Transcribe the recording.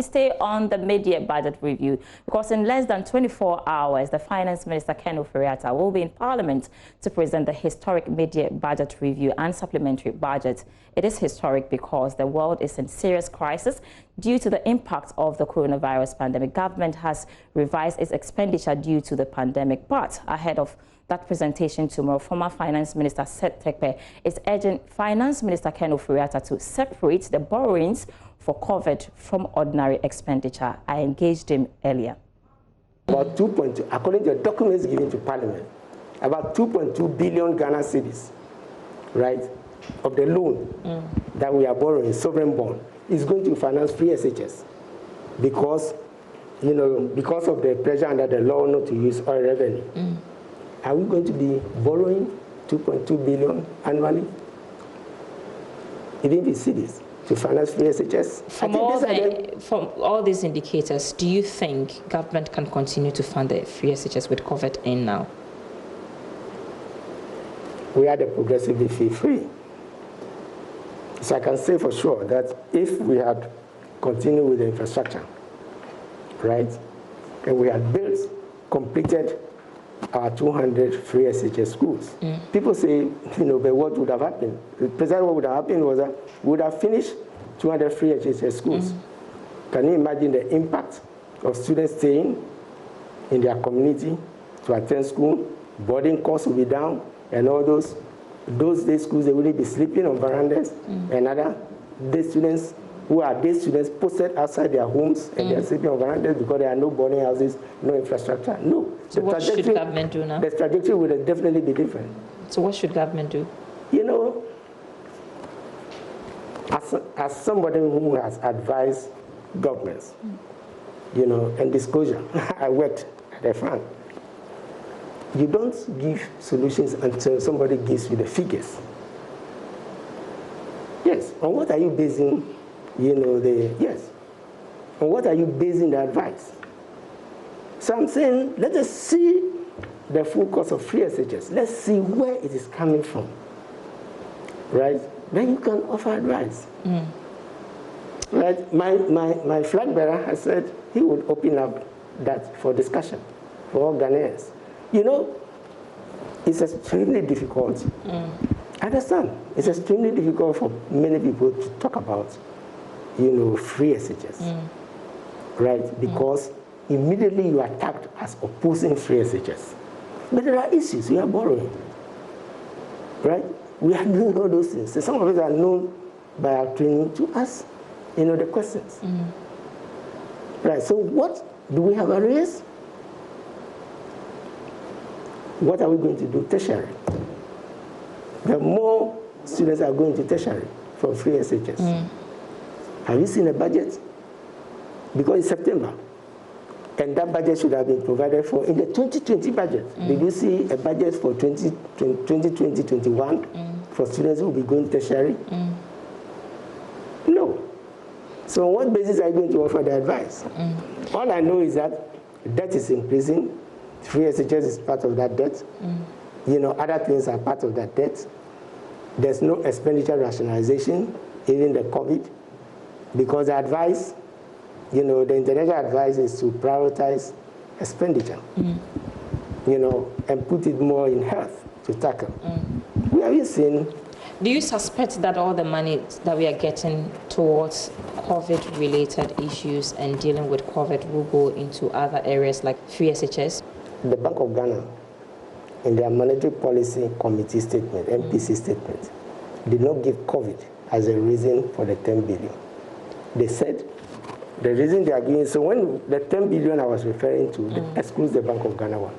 We stay on the mid-year budget review because in less than 24 hours, the Finance Minister Ken Ofori-Atta will be in Parliament to present the historic mid-year budget review and supplementary budget. It is historic because the world is in serious crisis due to the impact of the coronavirus pandemic. Government has revised its expenditure due to the pandemic, but ahead of that presentation tomorrow, former Finance Minister Seth Tekper is urging Finance Minister Ken Ofori-Atta to separate the borrowings for COVID from ordinary expenditure. I engaged him earlier. About 2.2, according to the documents given to Parliament, about 2.2 billion Ghana cedis, right, of the loan that we are borrowing, sovereign bond, is going to finance free SHS because, because of the pressure under the law not to use oil revenue. Are we going to be borrowing 2.2 billion annually, even with cedis, to finance free SHS? From all these indicators, do you think government can continue to fund the free SHS with COVID in now? We are the progressively fee-free. So I can say for sure that if we had continued with the infrastructure, right, and we had built, completed our 200 free SHS schools, people say, but what would have happened? Precisely what would have happened was that we would have finished 200 free SHS schools. Can you imagine the impact of students staying in their community to attend school? Boarding costs will be down, and all those day schools, they will be sleeping on verandas, and other day students who are day students posted outside their homes and they are sleeping on verandas because there are no boarding houses, no infrastructure. No. So what should government do now? The trajectory will definitely be different. So what should government do? As somebody who has advised governments, and disclosure, I worked at a firm. You don't give solutions until somebody gives you the figures. Yes, on what are you basing, on what are you basing the advice? So I'm saying, let us see the full cost of free SHS. Let's see where it is coming from, right? Then you can offer advice. Right? My flag bearer has said he would open up that for discussion for all Ghanaians. It's extremely difficult. I understand. It's extremely difficult for many people to talk about, free SHS, right? Because immediately you are tagged as opposing free SHS. But there are issues. We are borrowing, right? We are doing all those things. So some of us are known by our training to ask, the questions. Right, so what do we have arrears? What are we going to do? Tertiary. The more students are going to tertiary from free SHS. Have you seen a budget? Because it's September. And that budget should have been provided for in the 2020 budget. Did you see a budget for 2020-21 for students who will be going tertiary? No. So on what basis are you going to offer the advice? All I know is that debt is increasing. Free SHS is part of that debt. Other things are part of that debt. There's no expenditure rationalization, even the COVID, because the advice, the international advice is to prioritize expenditure, and put it more in health to tackle. We have seen. Do you suspect that all the money that we are getting towards COVID-related issues and dealing with COVID will go into other areas like free SHS? The Bank of Ghana, in their Monetary Policy Committee statement, MPC statement, did not give COVID as a reason for the 10 billion. They said the reason they are giving, so when the 10 billion I was referring to, excludes the Bank of Ghana one.